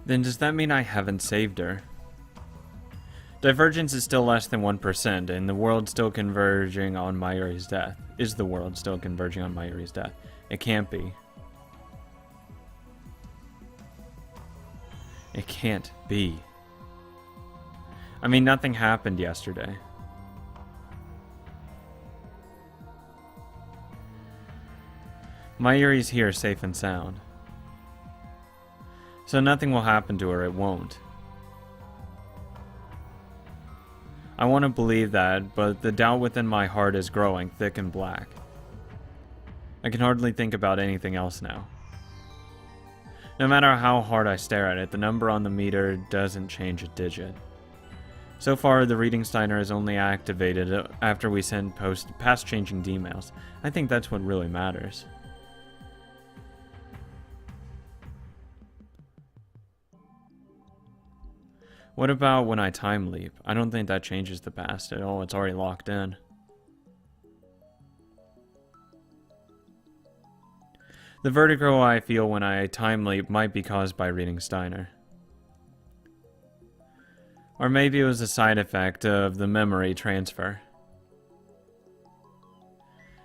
Then does that mean I haven't saved her? Divergence is still less than 1%, and the world still converging on Mayuri's death. Is the world still converging on Mayuri's death? It can't be. It can't be. I mean, nothing happened yesterday. Mayuri's here safe and sound. So nothing will happen to her, it won't. I want to believe that, but the doubt within my heart is growing thick and black. I can hardly think about anything else now. No matter how hard I stare at it, the number on the meter doesn't change a digit. So far, the reading Steiner is only activated after we send past changing D-mails. I think that's what really matters. What about when I time leap? I don't think that changes the past at all. It's already locked in. The vertigo I feel when I time leap might be caused by reading Steiner. Or maybe it was a side effect of the memory transfer.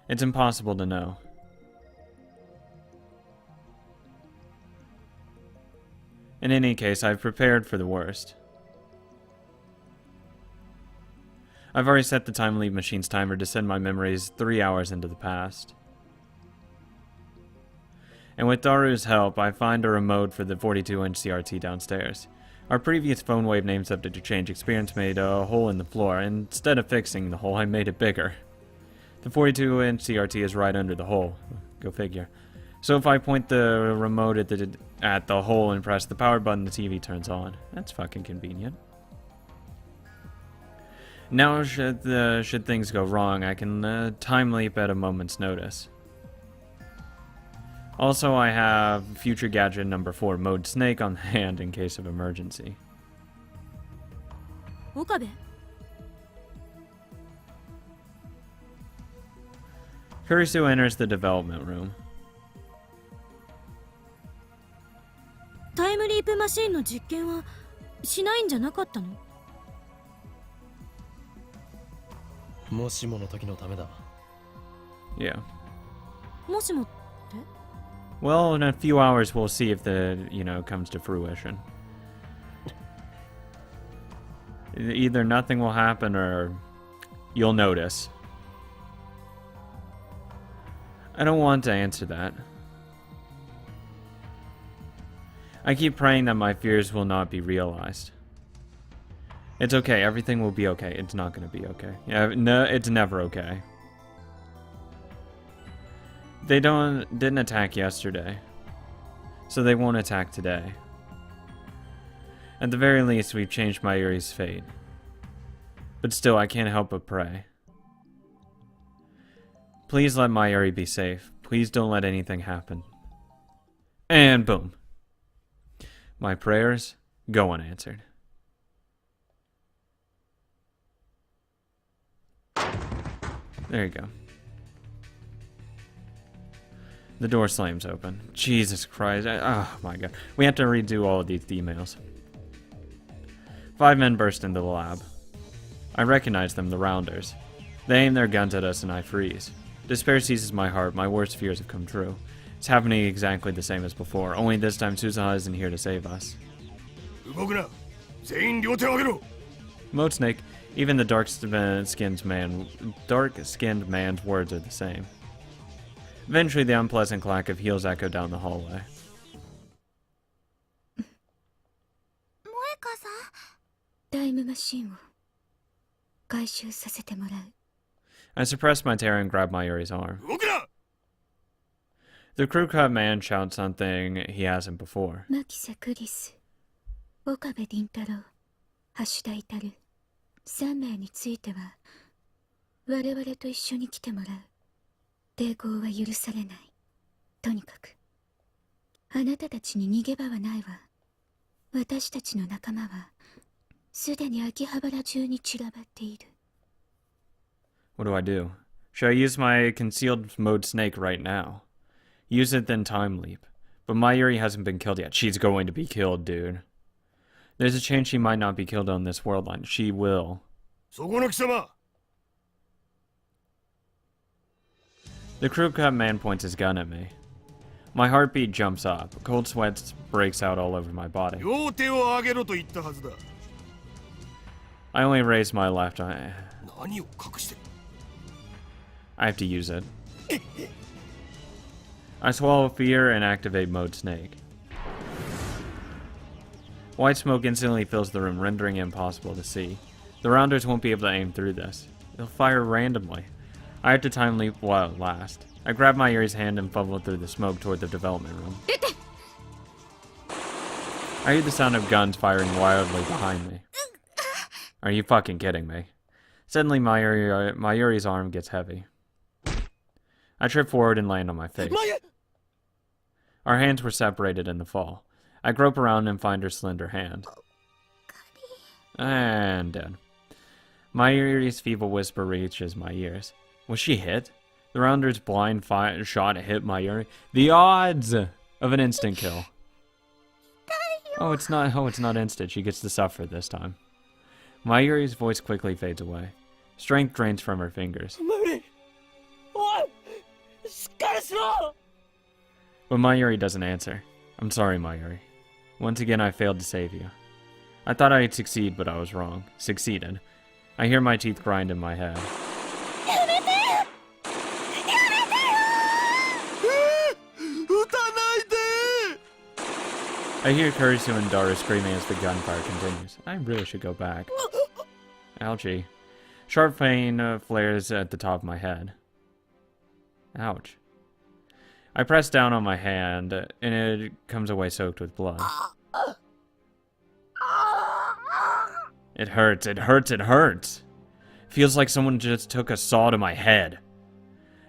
It's impossible to know. In any case, I've prepared for the worst. I've already set the time leap machine's timer to send my memories 3 hours into the past. And with Daru's help, I find a remote for the 42-inch CRT downstairs. Our previous phone wave name subject to change experience made a hole in the floor, and instead of fixing the hole, I made it bigger. The 42-inch CRT is right under the hole. Go figure. So if I point the remote at the hole and press the power button, the TV turns on. That's fucking convenient. Now, should things go wrong, I can time leap at a moment's notice. Also, I have future gadget number 4, Mode Snake, on hand in case of emergency. Okabe. Kurisu enters the development room. タイムリープマシーンの実験はしないんじゃなかったの？もしもの時のためだ。Yeah. もしもって？ Well, in a few hours we'll see if the, comes to fruition. Either nothing will happen or you'll notice. I don't want to answer that. I keep praying that my fears will not be realized. It's okay, everything will be okay. It's not going to be okay. Yeah, no, it's never okay. They didn't attack yesterday, so they won't attack today. At the very least, we've changed Mayuri's fate. But still, I can't help but pray. Please let Mayuri be safe. Please don't let anything happen. And boom. My prayers go unanswered. There you go. The door slams open. Jesus Christ. Oh my god. We have to redo all of these emails. 5 men burst into the lab. I recognize them, the Rounders. They aim their guns at us and I freeze. Despair seizes my heart. My worst fears have come true. It's happening exactly the same as before, only this time Susaha isn't here to save us. Mode Snake, even the dark-skinned man's words are the same. Eventually, the unpleasant clack of heels echo down the hallway. I suppress my terror and grab Mayuri's arm. The crew cut man shouts something he hasn't before. What do I do? Should I use my concealed mode snake right now? Use it then time leap. But Mayuri hasn't been killed yet. She's going to be killed, dude. There's a chance she might not be killed on this world line. She will. そこの貴様 The crew cut man points his gun at me. My heartbeat jumps up. Cold sweat breaks out all over my body. 両手を上げろと言ったはずだ I only raise my left eye. 何を隠してる I have to use it. I swallow fear and activate Mode Snake. White smoke instantly fills the room, rendering it impossible to see. The rounders won't be able to aim through this. They'll fire randomly. I have to time leap while it lasts. I grab my Yuri's hand and fumble through the smoke toward the development room. I hear the sound of guns firing wildly behind me. Are you fucking kidding me? Suddenly my Yuri's arm gets heavy. I trip forward and land on my face. Our hands were separated in the fall. I grope around and find her slender hand. And dead. My Yuri's feeble whisper reaches my ears. Was she hit? The rounder's blind shot hit my Yuri. The odds of an instant kill. Oh, it's not instant. She gets to suffer this time. My Yuri's voice quickly fades away. Strength drains from her fingers. But Mayuri doesn't answer. I'm sorry, Mayuri. Once again, I failed to save you. I thought I'd succeed, but I was wrong. Succeeded. I hear my teeth grind in my head. I hear Kurisu and Daru screaming as the gunfire continues. I really should go back. Ouchie. Sharp pain flares at the top of my head. Ouch. I press down on my hand, and it comes away soaked with blood. It hurts, it hurts, it hurts! Feels like someone just took a saw to my head.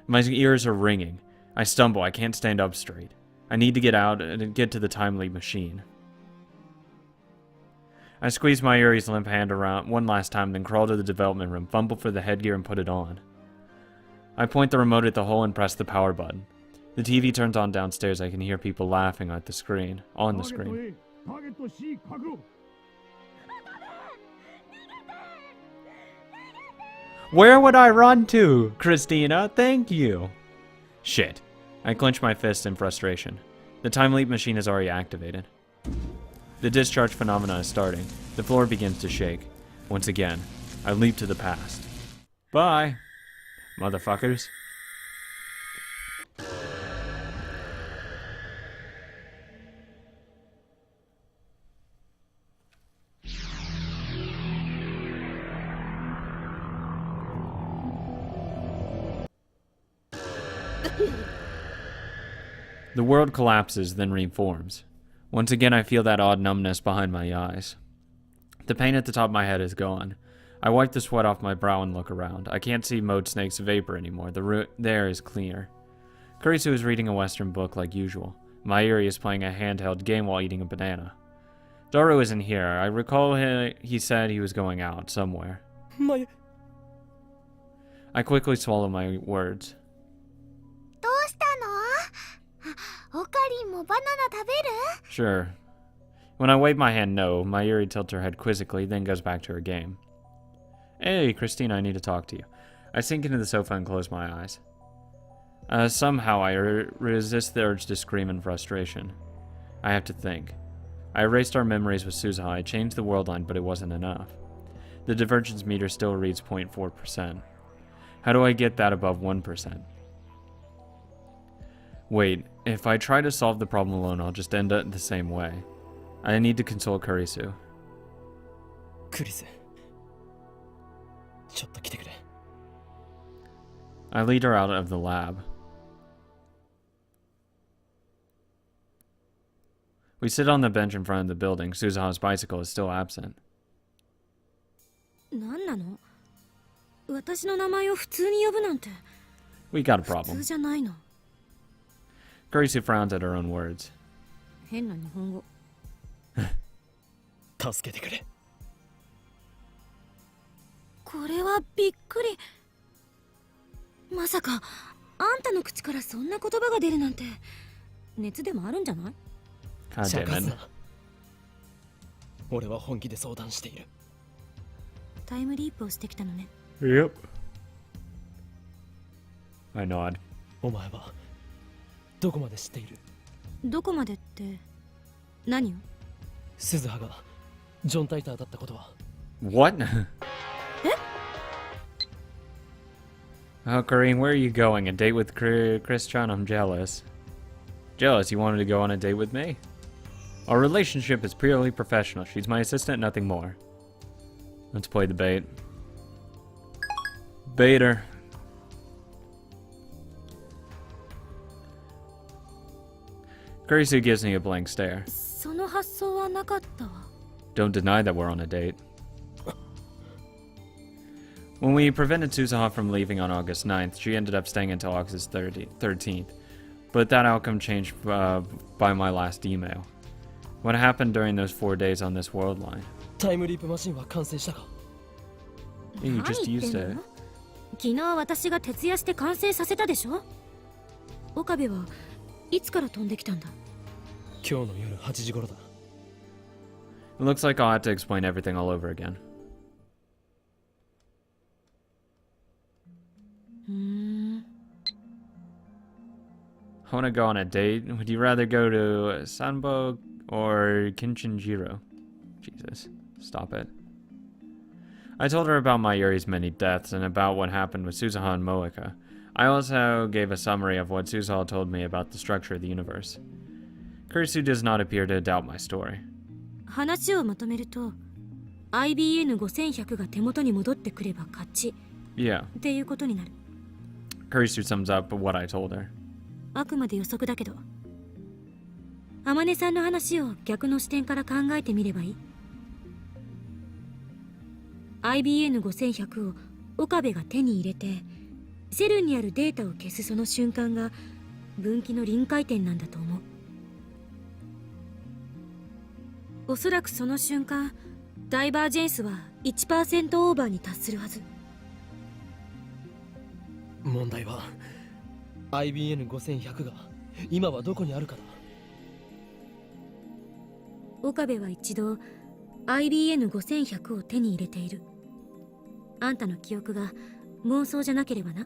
My ears are ringing. I stumble, I can't stand up straight. I need to get out and get to the time leap machine. I squeeze my Yuri's limp hand around one last time, then crawl to the development room, fumble for the headgear, and put it on. I point the remote at the hole and press the power button. The TV turns on downstairs. I can hear people laughing at the screen, on the screen. Where would I run to, Christina? Thank you. Shit. I clench my fist in frustration. The time leap machine is already activated. The discharge phenomena is starting. The floor begins to shake. Once again, I leap to the past. Bye, motherfuckers. The world collapses, then reforms. Once again, I feel that odd numbness behind my eyes. The pain at the top of my head is gone. I wipe the sweat off my brow and look around. I can't see Mode Snake's vapor anymore. The air is cleaner. Kurisu is reading a Western book like usual. Mayuri is playing a handheld game while eating a banana. Daru isn't here. I recall he said he was going out somewhere. I quickly swallow my words. Sure. When I wave my hand no, Mayuri tilts her head quizzically, then goes back to her game. Hey, Christina, I need to talk to you. I sink into the sofa and close my eyes. Somehow I resist the urge to scream in frustration. I have to think. I erased our memories with Suzuha. I changed the world line, but it wasn't enough. The divergence meter still reads 0.4%. How do I get that above 1%? Wait, if I try to solve the problem alone, I'll just end up the same way. I need to consult Kurisu. Kurisu. ちょっと来てくれ. I lead her out of the lab. We sit on the bench in front of the building. Suzuha's bicycle is still absent. 何なの? 私の名前を普通に呼ぶなんて We got a 普 problem. 通じゃないの. Kurisu frowns at her own words. 変な日本語. 助けてくれ. これはびっくり. まさかあんたの口からそんな言葉が出るなんて熱でもあるんじゃない? God damn it. 俺は本気で相談している。タイムリープをしてきたのね。 Yep. I nod. お前はどこまで知っている？どこまでって何を？鈴葉がジョン・タイターだったことは。 What? Oh, Kareem, where are you going? A date with Christian? I'm jealous. Jealous you wanted to go on a date with me? Our relationship is purely professional. She's my assistant, nothing more. Let's play the bait. Bait her. Kurisu gives me a blank stare. その発想はなかったわ。 Don't deny that we're on a date. When we prevented Suzuha from leaving on August 9th, she ended up staying until August 13th. But that outcome changed by my last email. What happened during those 4 days on this world line? タイムリープマシンは完成したか？ You 何 just 言って used ん it. の？昨日私が徹夜して完成させたでしょ。岡部はいつから飛んできたんだ？今日の夜8時頃だ。 It looks like I'll have to explain everything all over again. ふーん。 I want to go on a date. Would you rather go to Sanbo or Kinchinjiro? Jesus, stop it. I told her about my Yuri's many deaths and about what happened with Suzuha and Moeka. I also gave a summary of what Suzuha told me about the structure of the universe. Kurisu does not appear to doubt my story. 話をまとめると IBN5100 が手元に戻ってくれば勝ち Yeah, っていうことになる。 Kurisu sums up what I told her. あくまで予測だけど天音さんの話を逆の視点から考えてみればいい。 IBN5100 を岡部が手に入れてセルにあるデータを消すその瞬間が分岐の臨界点なんだと思う。おそらくその瞬間ダイバージェンスは 1% オーバーに達するはず。問題は IBN5100 が今はどこにあるかだ。岡部は一度 IBN5100 を手に入れている。あんたの記憶が妄想じゃなければな。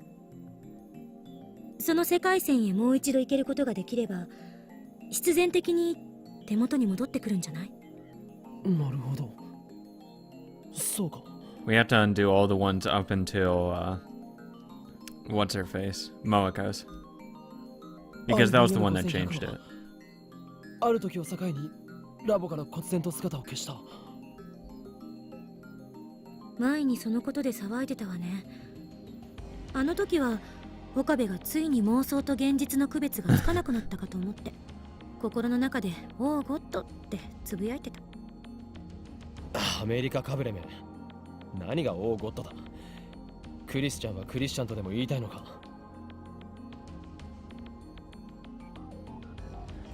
その世界線へもう一度行けることができれば必然的に手元に戻ってくるんじゃない？なるほど。そうか。 We have to undo all the ones up until, what's her face? Moeka's. Because that was the one that changed it. ある時を境にラボから忽然と姿を消した。前にそのことで騒いでたわね。あの時は岡部がついに妄想と現実の区別がつかなくなったかと思って心の中で「オーゴッド」ってつぶやいてた。アメリカかぶれめ、何がオーゴッドだ。クリスチャンはクリスチャンとでも言いたいのか。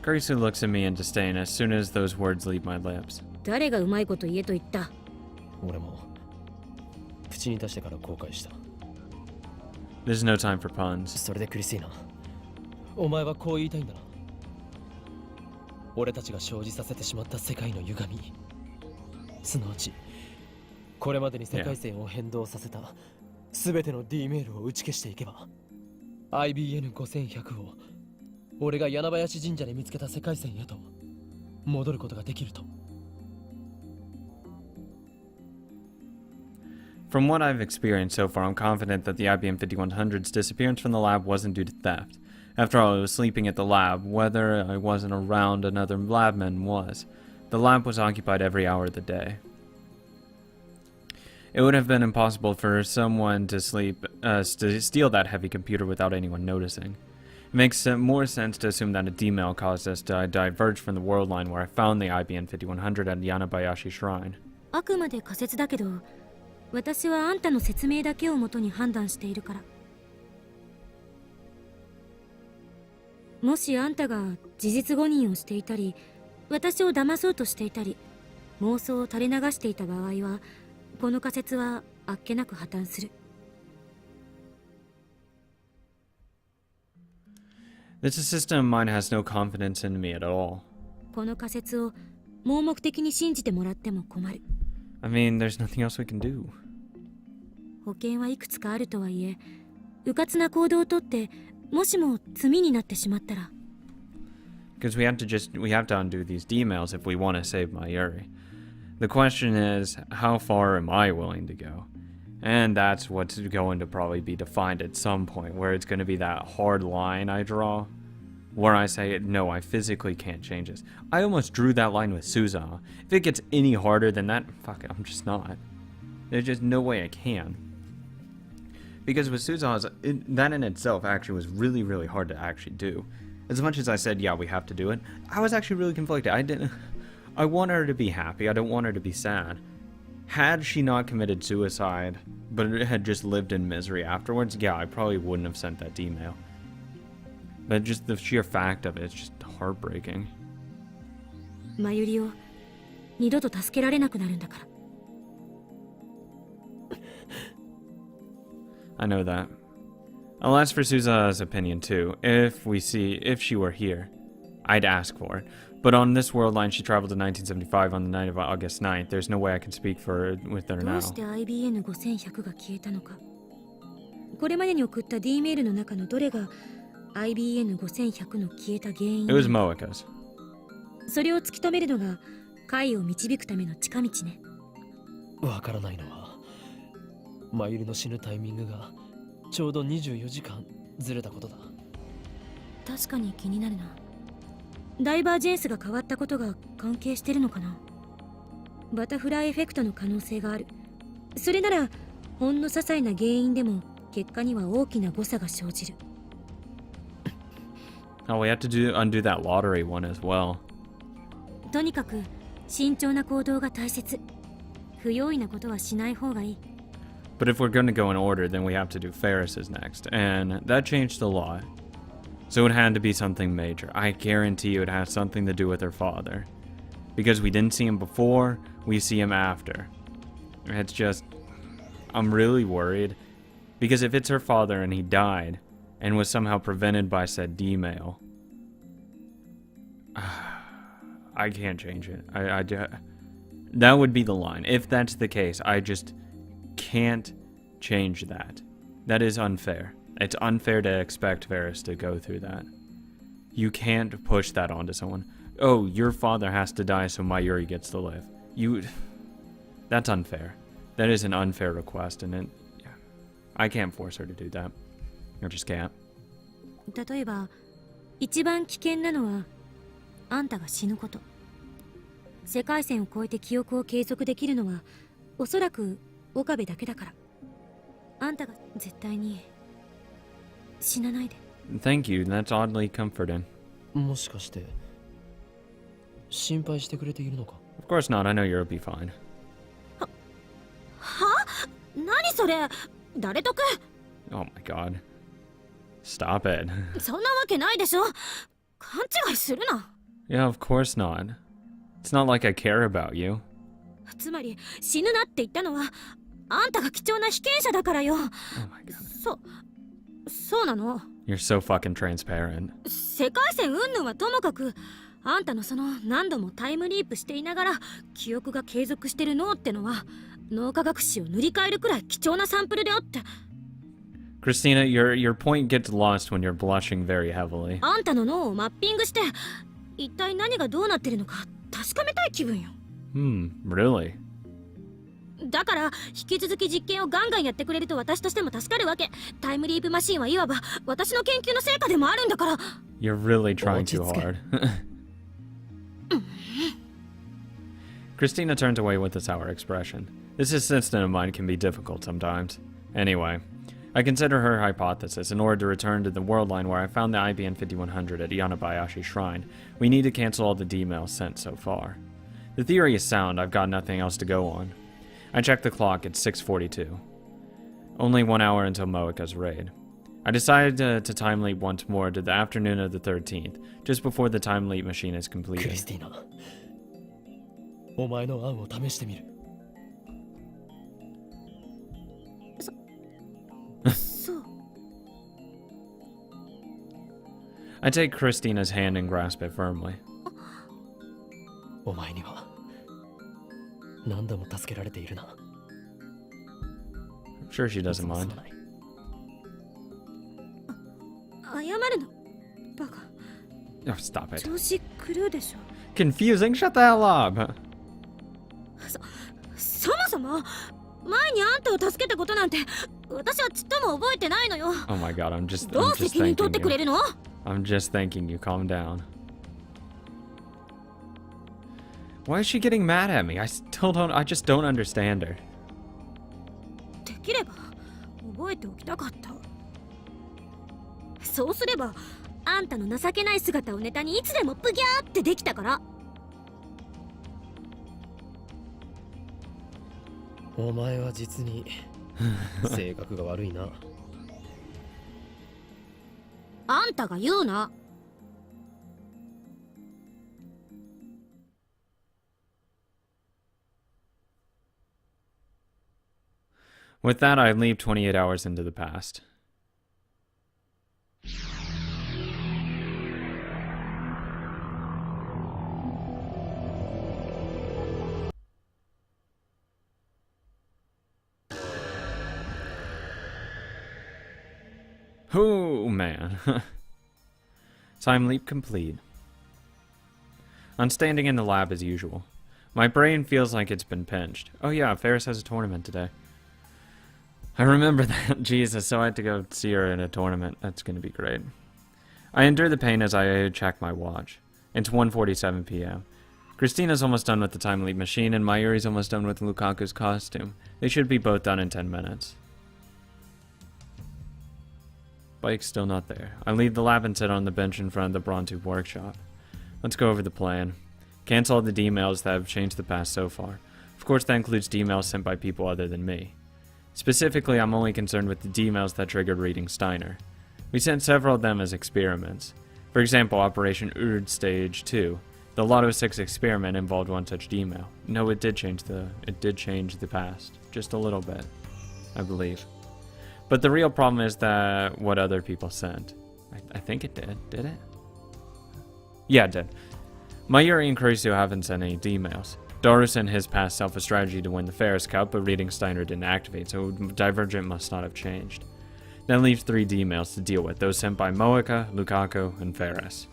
Kurisu looks at me in disdain as soon as those words leave my lips. 誰がうまいこと言えと言った？俺も口に出してから後悔した。 There's no time for puns. それでクリスティーナ、お前はこう言いたいんだな。俺たちが生じさせてしまった世界の歪み、すなわちこれまでに世界線を変動させた全ての D メールを打ち消していけば IBN5100 を俺が柳林神社で見つけた世界線へと戻ることができると。 From what I've experienced so far, I'm confident that the IBM 5100's disappearance from the lab wasn't due to theft. After all, I was sleeping at the lab, whether I wasn't around another labman was. The lab was occupied every hour of the day. It would have been impossible for someone to steal that heavy computer without anyone noticing. It makes more sense to assume that a D-mail caused us to diverge from the world line where I found the IBM 5100 at Yanabayashi Shrine. あくまで仮説だけど私はあんたの説明だけをもとに判断しているから。もしあんたが事実誤認をしていたり私を騙そうとしていたり妄想を垂れ流していた場合はこの仮説はあっけなく破綻する。 This assistant of mine has no confidence in me at all. この仮説を盲目的に信じてもらっても困る。 I mean, there's nothing else we can do. 保険はいくつかあるとはいえ、迂闊な行動をとってもしも罪になってしまったら。 Because we have to undo these D-mails if we want to save Mayuri. The question is, how far am I willing to go? And that's what's going to probably be defined at some point, where it's going to be that hard line I draw, where I say, no, I physically can't change this. I almost drew that line with Suza. If it gets any harder than that, fuck it, I'm just not. There's just no way I can. Because with Suza, that in itself actually was really, really hard to actually do. As much as I said, yeah, we have to do it, I was actually really conflicted. I want her to be happy. I don't want her to be sad. Had she not committed suicide, but had just lived in misery afterwards, yeah, I probably wouldn't have sent that email. But just the sheer fact of it, it's just heartbreaking. マユリを二度と助けられなくなるんだから。 I know that. I'll ask for Suza's opinion too. If she were here, I'd ask for it. But on this world line, she traveled to 1975 on the night of August 9th. There's no way I can speak with her ど now. うして IBN5100 が消えたのか。これまでに送った D メールの中のどれが IBN5100 の消えた原因 It was Moeka's. それを突き止めるのが解を導くための近道ね。わからないのは、マユリの死ぬタイミングがちょうど24時間ずれたことだ。確かに気になるな。ダイバージェンスが変わったことが関係してるのかな。バタフライエフェクトの可能性がある。それならほんの些細な原因でも結果には大きな誤差が生じる。Oh, we have to undo that lottery one as well. とにかく慎重な行動が大切。不用意なことはしない方がいい。 But if we're going to go in order, then we have to do Faris's next. And that changed a lot. So it had to be something major. I guarantee you it has something to do with her father. Because we didn't see him before, we see him after. It's just... I'm really worried. Because if it's her father and he died, and was somehow prevented by said D-mail, I can't change it. That would be the line. If that's the case, I just can't change that. That is unfair. It's unfair to expect Faris to go through that. You can't push that onto someone. Oh, your father has to die so Mayuri gets to live. That's unfair. That is an unfair request, and I can't force her to do that. I just can't. 例えば一番危険なのはあんたが死ぬこと。世界線を越えて記憶を継続できるのはおそらく岡部だけだから。あんたが絶対に死なないで。 Thank you. That's oddly comforting. もしかして心配してくれているのか。 Of course not. I know you'll be fine. は？何それ？誰得？ Oh my god. Stop it. そんなわけないでしょ。勘違いするな。 Yeah, of course not. It's not like I care about you. つまり死ぬなって言ったのはあんたが貴重な被験者だからよ。 Oh my god. そうなの。 You're so fucking transparent. 世界線云々はともかく、あんたのその何度もタイムリープしていながら記憶が継続してる脳ってのは脳科学史を塗り替えるくらい貴重なサンプルであって。 Christina, your point gets lost when you're blushing very heavily. あんたの脳をマッピングして一体何がどうなってるのか確かめたい気分よ。Really? だから引き続き実験をガンガンやってくれると私としても助かるわけ。タイムリープマシンはいわば私の研究の成果でもあるんだから。 You're really trying too hard. Christina turns away with a sour expression. This assistant of mine can be difficult sometimes. Anyway, I consider her hypothesis. In order to return to the world line where I found the IBN 5100 at Yanabayashi Shrine, we need to cancel all the D-mails sent so far. The theory is sound. I've got nothing else to go on. I checked the clock. It's 6:42. Only 1 hour until Moeka's raid. I decided to time leap once more to the afternoon of the 13th, just before the time leap machine is クリ completed. スティーナ、お前の案を試してみる。そう。 I take Christina's hand and grasp it firmly. お前には何度も助けられているな。I'm sure she doesn't いつもす mind. まない。謝るのバカ。 Oh, stop it. 調子狂うでしょ。 Confusing? Shut the hell up. そもそも前にあんたを助けたことなんて私はちっとも覚えてないのよ。 Oh my god, I'm ど just う責任取って thanking くれ you. るの？ I'm just thanking you. Calm down. Why is she getting mad at me? I just don't understand her. できれば覚えておきたかった。そうすればあんたの情けない姿をネタにいつでもプギャーってできたから。お前は実に性格が悪いな。あんたが言うな。With that, I leap 28 hours into the past. Oh, man. Time leap complete. I'm standing in the lab as usual. My brain feels like it's been pinched. Oh yeah, Faris has a tournament today. I remember that. Jesus, so I had to go see her in a tournament. That's gonna be great. I endure the pain as I check my watch. It's 1:47 p.m. Christina's almost done with the time leap machine, and Mayuri's almost done with Lukaku's costume. They should be both done in 10 minutes. Bike's still not there. I leave the lab and sit on the bench in front of the Brontu workshop. Let's go over the plan. Cancel all the D-mails that have changed the past so far. Of course, that includes D-mails sent by people other than me. Specifically, I'm only concerned with the D-mails that triggered reading Steiner. We sent several of them as experiments. For example, Operation Urd Stage 2. The Lotto 6 experiment involved one such D-mail. No, it did change the past. Just a little bit, I believe. But the real problem is that what other people sent. I think it did. Did it? Yeah, it did. Mayuri and Kurisu haven't sent any D-mails. Daru sent his past self a strategy to win the Faris Cup, but reading Steiner didn't activate, so Divergent must not have changed. That leaves 3 D-mails to deal with, those sent by Moeka, Lukaku, and Faris.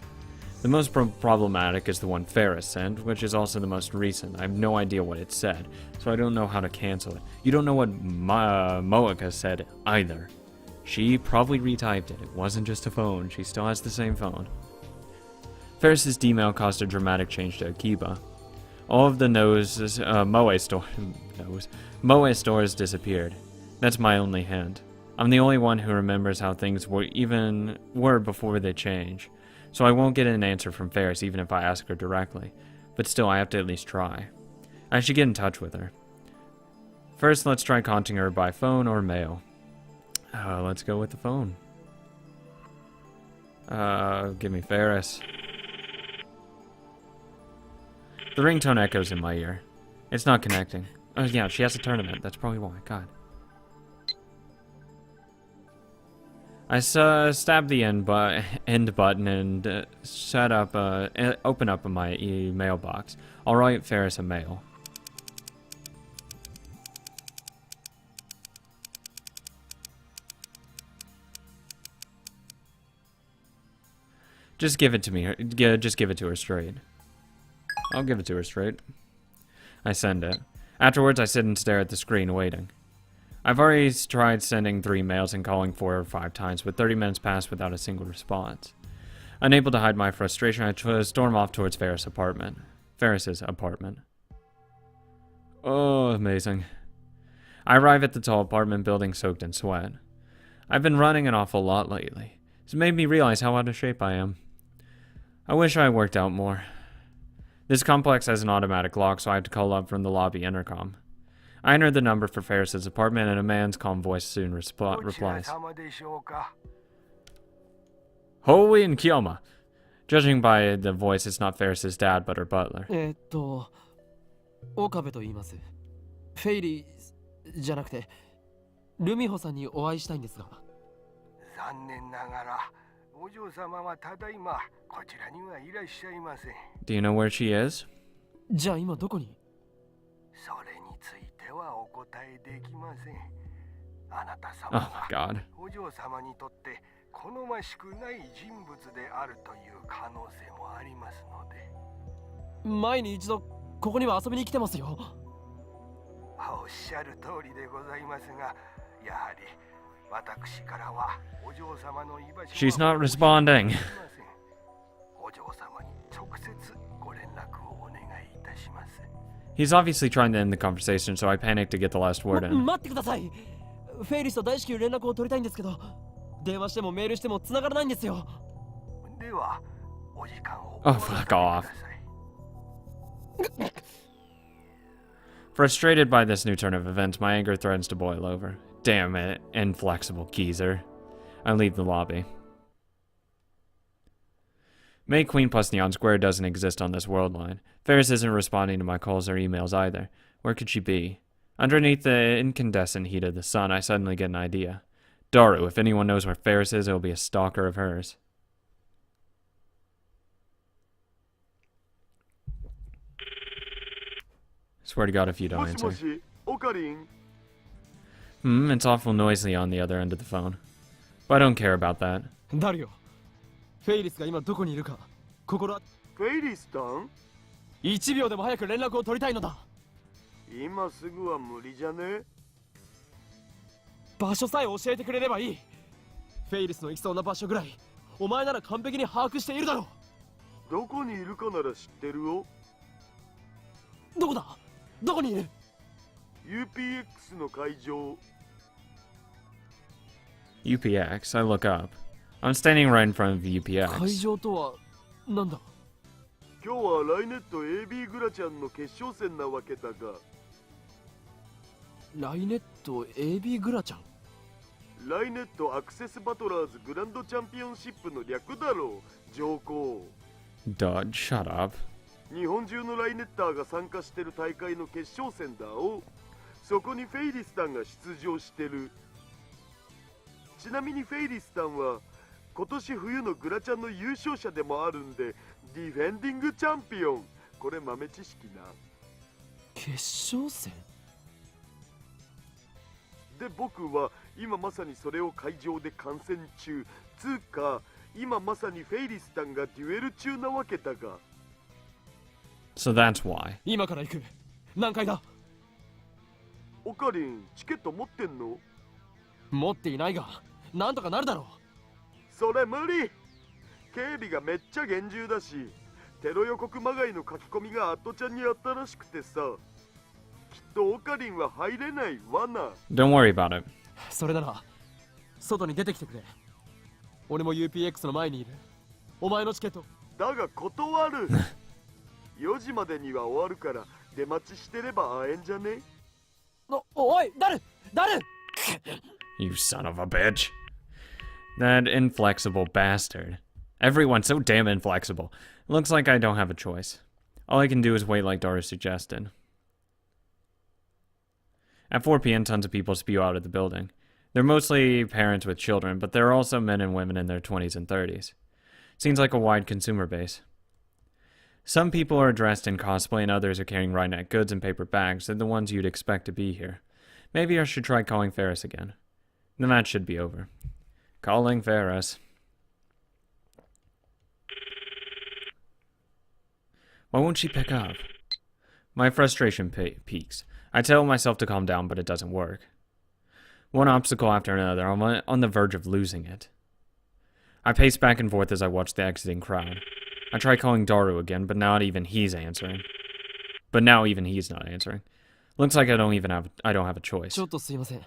The most problematic is the one Faris sent, which is also the most recent. I have no idea what it said, so I don't know how to cancel it. You don't know what Moeka said either. She probably retyped it. It wasn't just a phone. She still has the same phone. Faris's D-mail caused a dramatic change to Akiba. All of the Moe stores disappeared. That's my only hint. I'm the only one who remembers how things were before they change. So I won't get an answer from Faris even if I ask her directly. But still, I have to at least try. I should get in touch with her. First, let's try contacting her by phone or mail. Let's go with the phone. Give me Faris. The ringtone echoes in my ear. It's not connecting. Oh yeah, she has a tournament. That's probably why. God. I stabbed the end button and open up my mailbox. I'll write Faris a mail. Just give it to me. Just give it to her straight. I'll give it to her straight. I send it. Afterwards, I sit and stare at the screen, waiting. I've already tried sending 3 mails and calling 4 or 5 times, but 30 minutes passed without a single response. Unable to hide my frustration, I storm off towards Faris's apartment. Oh, amazing. I arrive at the tall apartment building soaked in sweat. I've been running an awful lot lately. It's made me realize how out of shape I am. I wish I worked out more. This complex has an automatic lock, so I have to call up from the lobby intercom. I enter the number for Faris's apartment, and a man's calm voice soon replies. Holy and Kiyoma. Judging by the voice, it's not Faris's dad, but her butler. 岡部と言います。フェイリーじゃなくて、ルミホさんにお会いしたいんですが。残念ながら、お嬢様はただいまこちらにはいらっしゃいません。Do you know where she is? じゃあ今どこに？それについてはお答えできません。あなた Oh 様 my が god. お嬢様にとって好ましくない人物であるという可能性もありますので。前に一度ここには遊びに来てますよ。おっしゃる通りでございますが、やはり私からはお嬢様の居場所 She's not responding. お嬢様に直接ご連絡をお願いいたします。 He's obviously trying to end the conversation, so I panicked to get the last word in. 待ってください。フェイリスと大至急連絡を取りたいんですけど、電話してもメールしても繋がらないんですよ。では、お時間を Oh, fuck off. Frustrated by this new turn of events, my anger threatens to boil over. Damn it, inflexible geezer. I leave the lobby. May Queen plus Neon Square doesn't exist on this world line. Faris isn't responding to my calls or emails either. Where could she be? Underneath the incandescent heat of the sun, I suddenly get an idea. Daru, if anyone knows where Faris is, it'll be a stalker of hers. Swear to God if you don't answer. It's awful noisy on the other end of the phone. But I don't care about that. ダリオ、フェイリスが今どこにいるか心フェイリスタン1秒でも早く連絡を取りたいのだ。今すぐは無理じゃね？場所さえ教えてくれればいい。フェイリスの行きそうな場所ぐらいお前なら完璧に把握しているだろう。どこにいるかなら知ってるよ。どこだ？どこにいる？ UPX の会場。 UPX, I look up. I'm standing right in front of the 会 UPX. 場とはなんだ？今日はライネット AB グラちゃんの決勝戦なわけだが。ライネット AB グラちゃん。ライネットアクセスバトラーズグランドチャンピオンシップの略だろう、上皇。Dud, shut up. 日本中のライネッターが参加してる大会の決勝戦だお。そこにフェイリスタンが出場してる。ちなみにフェイリスタンは今年冬のグラちゃんの優勝者でもあるんで、ディフェンディングチャンピオン。これ豆知識な。決勝戦で、僕は今まさにそれを会場で観戦中。つうか今まさにフェイリスタンがデュエル中なわけだが。 So that's why. 今から行く。何階だ？オカリン、チケット持ってんの？持っていないがなんとかなるだろう。それ無理。警備がめっちゃ厳重だし、テロ予告まがいの書き込みがアットちゃんにあったらしくてさ、きっとオカリンは入れないわな。 Don't worry about it. それなら外に出てきてくれ。俺も UPX の前にいる。お前のチケット。だが断る。4時までには終わるから出待ちしてれば会えんじゃね？おい、誰？ You son of a bitch. That inflexible bastard. Everyone's so damn inflexible. Looks like I don't have a choice. All I can do is wait like Dara suggested. At 4 p.m., tons of people spew out of the building. They're mostly parents with children, but there are also men and women in their 20s and 30s. Seems like a wide consumer base. Some people are dressed in cosplay and others are carrying Rhineck goods and paper bags. They're the ones you'd expect to be here. Maybe I should try calling Faris again. The match should be over. Calling Faris. Why won't she pick up? My frustration peaks. I tell myself to calm down, but it doesn't work. One obstacle after another, I'm on the verge of losing it. I pace back and forth as I watch the exiting crowd. I try calling Daru again, but not even he's answering. But now even he's not answering. Looks like I don't have a choice. ちょっとすいません。